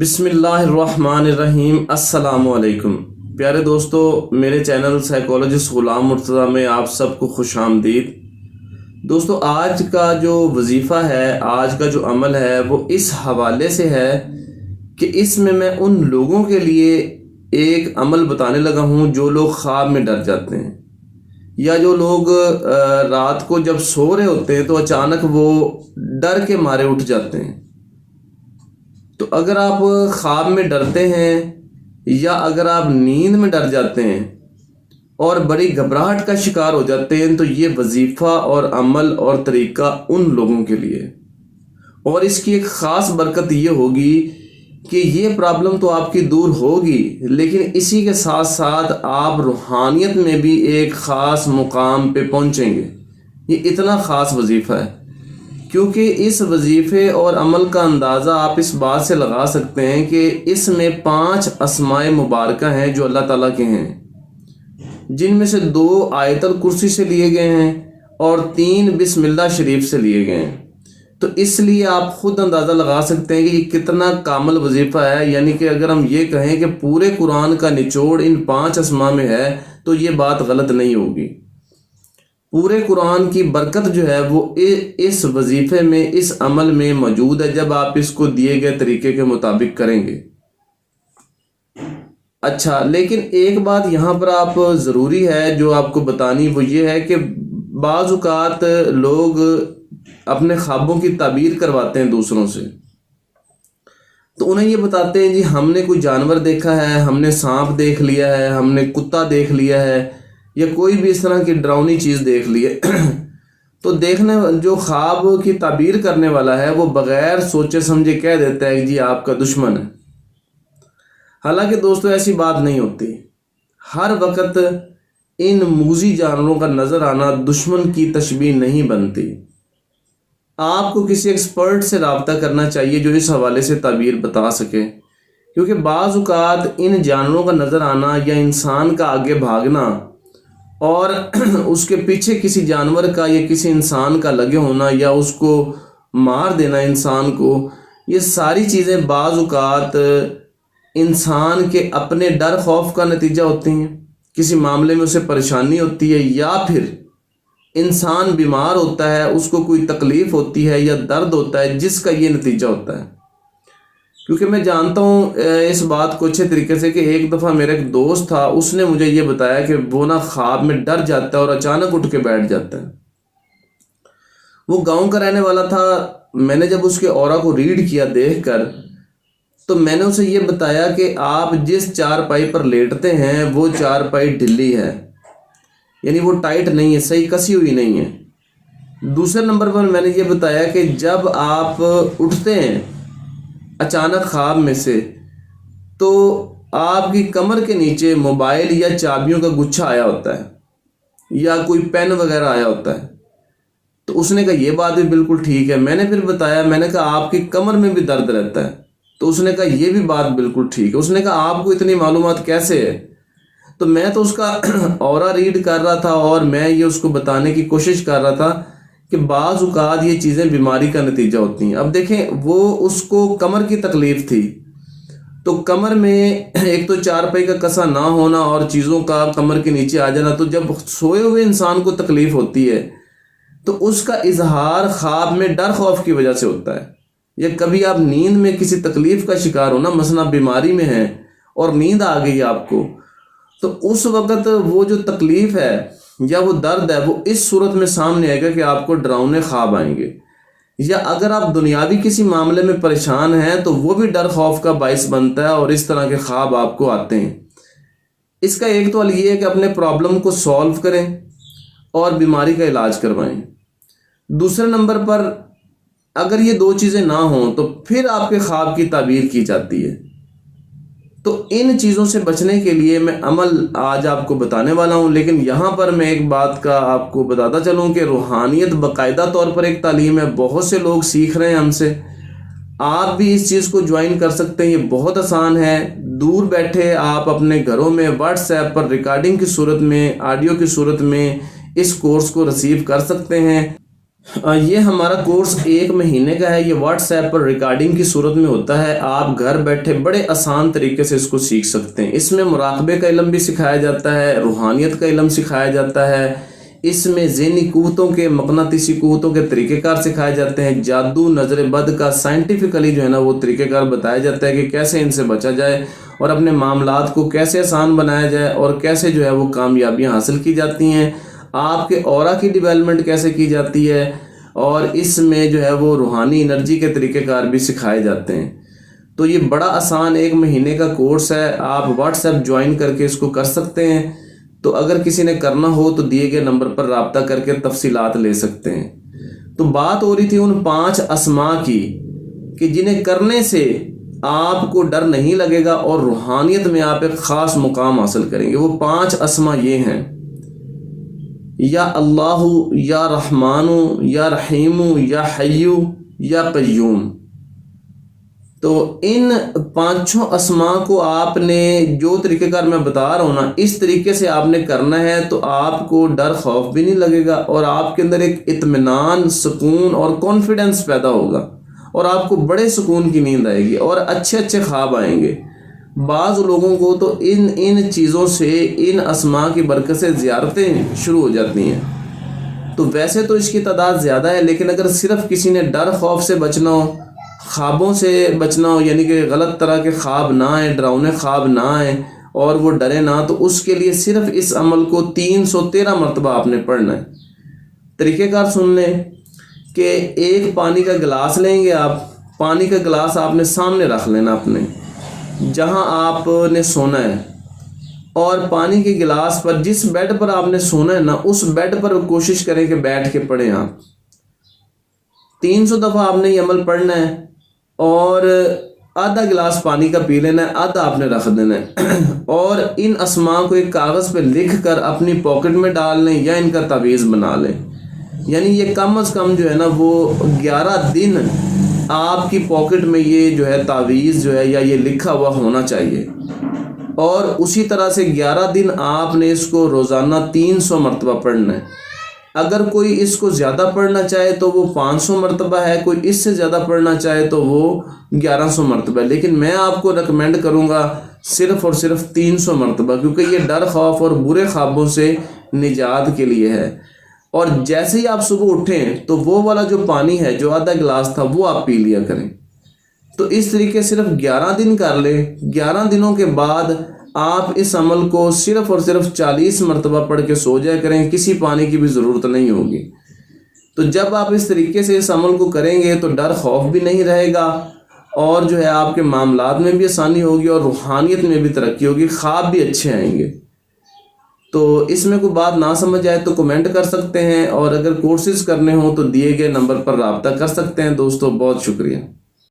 بسم اللہ الرحمن الرحیم۔ السلام علیکم پیارے دوستو، میرے چینل سائیکالوجسٹ غلام مرتضیٰ میں آپ سب کو خوش آمدید۔ دوستو، آج کا جو وظیفہ ہے، آج کا جو عمل ہے، وہ اس حوالے سے ہے کہ اس میں ان لوگوں کے لیے ایک عمل بتانے لگا ہوں جو لوگ خواب میں ڈر جاتے ہیں، یا جو لوگ رات کو جب سو رہے ہوتے ہیں تو اچانک وہ ڈر کے مارے اٹھ جاتے ہیں۔ تو اگر آپ خواب میں ڈرتے ہیں یا اگر آپ نیند میں ڈر جاتے ہیں اور بڑی گھبراہٹ کا شکار ہو جاتے ہیں تو یہ وظیفہ اور عمل اور طریقہ ان لوگوں کے لیے، اور اس کی ایک خاص برکت یہ ہوگی کہ یہ پرابلم تو آپ کی دور ہوگی، لیکن اسی کے ساتھ ساتھ آپ روحانیت میں بھی ایک خاص مقام پہ پہنچیں گے۔ یہ اتنا خاص وظیفہ ہے کیونکہ اس وظیفے اور عمل کا اندازہ آپ اس بات سے لگا سکتے ہیں کہ اس میں 5 اسماء مبارکہ ہیں جو اللہ تعالیٰ کے ہیں، جن میں سے 2 آیت الکرسی سے لیے گئے ہیں اور 3 بسم اللہ شریف سے لیے گئے ہیں۔ تو اس لیے آپ خود اندازہ لگا سکتے ہیں کہ یہ کتنا کامل وظیفہ ہے، یعنی کہ اگر ہم یہ کہیں کہ پورے قرآن کا نچوڑ ان 5 اسماء میں ہے تو یہ بات غلط نہیں ہوگی۔ پورے قرآن کی برکت جو ہے وہ اس وظیفے میں، اس عمل میں موجود ہے جب آپ اس کو دیے گئے طریقے کے مطابق کریں گے۔ اچھا، لیکن ایک بات یہاں پر آپ ضروری ہے جو آپ کو بتانی، وہ یہ ہے کہ بعض اوقات لوگ اپنے خوابوں کی تعبیر کرواتے ہیں دوسروں سے، تو انہیں یہ بتاتے ہیں جی ہم نے کوئی جانور دیکھا ہے، ہم نے سانپ دیکھ لیا ہے، ہم نے کتا دیکھ لیا ہے، یا کوئی بھی اس طرح کی ڈراؤنی چیز دیکھ لی ہے۔ تو جو خواب کی تعبیر کرنے والا ہے وہ بغیر سوچے سمجھے کہہ دیتا ہے کہ جی آپ کا دشمن ہے۔ حالانکہ دوستو ایسی بات نہیں ہوتی۔ ہر وقت ان موذی جانوروں کا نظر آنا دشمن کی تشبیہ نہیں بنتی۔ آپ کو کسی ایکسپرٹ سے رابطہ کرنا چاہیے جو اس حوالے سے تعبیر بتا سکے، کیونکہ بعض اوقات ان جانوروں کا نظر آنا یا انسان کا آگے بھاگنا اور اس کے پیچھے کسی جانور کا یا کسی انسان کا لگے ہونا یا اس کو مار دینا انسان کو، یہ ساری چیزیں بعض اوقات انسان کے اپنے ڈر خوف کا نتیجہ ہوتی ہیں۔ کسی معاملے میں اسے پریشانی ہوتی ہے، یا پھر انسان بیمار ہوتا ہے، اس کو کوئی تکلیف ہوتی ہے یا درد ہوتا ہے جس کا یہ نتیجہ ہوتا ہے۔ کیونکہ میں جانتا ہوں اس بات کو اچھے طریقے سے کہ ایک دفعہ میرا ایک دوست تھا، اس نے مجھے یہ بتایا کہ وہ خواب میں ڈر جاتا ہے اور اچانک اٹھ کے بیٹھ جاتا ہے۔ وہ گاؤں کا رہنے والا تھا۔ میں نے جب اس کے اورا کو ریڈ کیا دیکھ کر، تو میں نے اسے یہ بتایا کہ آپ جس چارپائی پر لیٹتے ہیں وہ چارپائی ڈھلی ہے، یعنی وہ ٹائٹ نہیں ہے، صحیح کسی ہوئی نہیں ہے۔ دوسرے نمبر پر میں نے یہ بتایا کہ جب آپ اٹھتے ہیں اچانک خواب میں سے، تو آپ کی کمر کے نیچے موبائل یا چابیوں کا گچھا آیا ہوتا ہے یا کوئی پین وغیرہ آیا ہوتا ہے۔ تو اس نے کہا یہ بات بھی بالکل ٹھیک ہے۔ میں نے پھر بتایا، میں نے کہا آپ کی کمر میں بھی درد رہتا ہے، تو اس نے کہا یہ بھی بات بالکل ٹھیک ہے۔ اس نے کہا آپ کو اتنی معلومات کیسے ہے؟ تو میں تو اس کا اورا ریڈ کر رہا تھا اور میں یہ اس کو بتانے کی کوشش کر رہا تھا کہ بعض اوقات یہ چیزیں بیماری کا نتیجہ ہوتی ہیں۔ اب دیکھیں، وہ اس کو کمر کی تکلیف تھی، تو کمر میں ایک تو چارپائی کا کسا نہ ہونا اور چیزوں کا کمر کے نیچے آ جانا، تو جب سوئے ہوئے انسان کو تکلیف ہوتی ہے تو اس کا اظہار خواب میں ڈر خوف کی وجہ سے ہوتا ہے۔ یا کبھی آپ نیند میں کسی تکلیف کا شکار ہونا، مثلا بیماری میں ہیں اور نیند آ گئی آپ کو، تو اس وقت وہ جو تکلیف ہے یا وہ درد ہے وہ اس صورت میں سامنے آئے گا کہ آپ کو ڈراؤنے خواب آئیں گے۔ یا اگر آپ دنیاوی کسی معاملے میں پریشان ہیں تو وہ بھی ڈر خوف کا باعث بنتا ہے اور اس طرح کے خواب آپ کو آتے ہیں۔ اس کا ایک تو حل یہ ہے کہ اپنے پرابلم کو سولو کریں اور بیماری کا علاج کروائیں۔ دوسرے نمبر پر اگر یہ 2 چیزیں نہ ہوں تو پھر آپ کے خواب کی تعبیر کی جاتی ہے۔ تو ان چیزوں سے بچنے کے لیے میں عمل آج آپ کو بتانے والا ہوں، لیکن یہاں پر میں ایک بات کا آپ کو بتاتا چلوں کہ روحانیت باقاعدہ طور پر ایک تعلیم ہے، بہت سے لوگ سیکھ رہے ہیں ہم سے۔ آپ بھی اس چیز کو جوائن کر سکتے ہیں، یہ بہت آسان ہے۔ دور بیٹھے آپ اپنے گھروں میں واٹس ایپ پر ریکارڈنگ کی صورت میں، آڈیو کی صورت میں اس کورس کو ریسیو کر سکتے ہیں۔ یہ ہمارا کورس 1 مہینے کا ہے. یہ واٹس ایپ پر ریکارڈنگ کی صورت میں ہوتا ہے. آپ گھر بیٹھے بڑے آسان طریقے سے اس کو سیکھ سکتے ہیں. اس میں مراقبے کا علم بھی سکھایا جاتا ہے، روحانیت کا علم سکھایا جاتا ہے. اس میں ذہنی قوتوں کے، مقناطیسی قوتوں کے طریقہ کار سکھائے جاتے ہیں. جادو، نظر بد کا سائنٹیفکلی جو ہے نا وہ طریقہ کار بتایا جاتا ہے کہ کیسے ان سے بچا جائے اور اپنے معاملات کو کیسے آسان بنایا جائے اور کیسے جو ہے وہ کامیابیاں حاصل کی جاتی ہیں. آپ کے اورا کی ڈیولپمنٹ کیسے کی جاتی ہے، اور اس میں جو ہے وہ روحانی انرجی کے طریقہ کار بھی سکھائے جاتے ہیں. تو یہ بڑا آسان 1 مہینے کا کورس ہے. آپ واٹس ایپ جوائن کر کے اس کو کر سکتے ہیں. تو اگر کسی نے کرنا ہو تو دیے گئے نمبر پر رابطہ کر کے تفصیلات لے سکتے ہیں. تو بات ہو رہی تھی ان 5 اسماء کی کہ جنہیں کرنے سے آپ کو ڈر نہیں لگے گا اور روحانیت میں آپ ایک خاص مقام حاصل کریں گے. وہ 5 اسماء یہ ہیں: یا اللہ، یا رحمان، یا رحیم، یا حی، یا قیوم. تو ان 5 اسماء کو آپ نے جو طریقہ کار میں بتا رہا ہوں نا، اس طریقے سے آپ نے کرنا ہے تو آپ کو ڈر خوف بھی نہیں لگے گا اور آپ کے اندر ایک اطمینان، سکون اور کانفیڈنس پیدا ہوگا اور آپ کو بڑے سکون کی نیند آئے گی اور اچھے اچھے خواب آئیں گے. بعض لوگوں کو تو ان چیزوں سے، ان اسماء کی برکت سے زیارتیں شروع ہو جاتی ہیں. تو ویسے تو اس کی تعداد زیادہ ہے، لیکن اگر صرف کسی نے ڈر خوف سے بچنا ہو، خوابوں سے بچنا ہو، یعنی کہ غلط طرح کے خواب نہ آئیں، ڈراؤنے خواب نہ آئیں اور وہ ڈرے نہ، تو اس کے لیے صرف اس عمل کو 313 مرتبہ آپ نے پڑھنا ہے. طریقہ کار سن لیں کہ ایک پانی کا گلاس لیں گے آپ. پانی کا گلاس آپ نے سامنے رکھ لینا اپنے، جہاں آپ نے سونا ہے، اور پانی کے گلاس پر جس بیڈ پر آپ نے سونا ہے نا، اس بیڈ پر کوشش کریں کہ بیٹھ کے پڑھیں. آپ 300 دفعہ آپ نے یہ عمل پڑھنا ہے اور آدھا گلاس پانی کا پی لینا ہے، آدھا آپ نے رکھ دینا ہے اور ان اسماء کو ایک کاغذ پہ لکھ کر اپنی پاکٹ میں ڈال لیں یا ان کا تعویذ بنا لیں. یعنی یہ کم از کم جو ہے نا وہ 11 دن آپ کی پاکٹ میں یہ جو ہے تعویذ جو ہے یا یہ لکھا ہوا ہونا چاہیے. اور اسی طرح سے 11 دن آپ نے اس کو روزانہ 300 مرتبہ پڑھنا ہے. اگر کوئی اس کو زیادہ پڑھنا چاہے تو وہ 500 مرتبہ ہے، کوئی اس سے زیادہ پڑھنا چاہے تو وہ 1100 مرتبہ ہے، لیکن میں آپ کو ریکمینڈ کروں گا صرف اور صرف 300 مرتبہ، کیونکہ یہ ڈر خوف اور برے خوابوں سے نجات کے لیے ہے. اور جیسے ہی آپ صبح اٹھیں تو وہ والا جو پانی ہے جو آدھا گلاس تھا وہ آپ پی لیا کریں. تو اس طریقے صرف 11 دن کر لیں. 11 دنوں کے بعد آپ اس عمل کو صرف اور صرف 40 مرتبہ پڑھ کے سو جایا کریں، کسی پانی کی بھی ضرورت نہیں ہوگی. تو جب آپ اس طریقے سے اس عمل کو کریں گے تو ڈر خوف بھی نہیں رہے گا اور جو ہے آپ کے معاملات میں بھی آسانی ہوگی اور روحانیت میں بھی ترقی ہوگی، خواب بھی اچھے آئیں گے. تو اس میں کوئی بات نہ سمجھ آئے تو کمنٹ کر سکتے ہیں، اور اگر کورسز کرنے ہوں تو دیے گئے نمبر پر رابطہ کر سکتے ہیں. دوستو بہت شکریہ.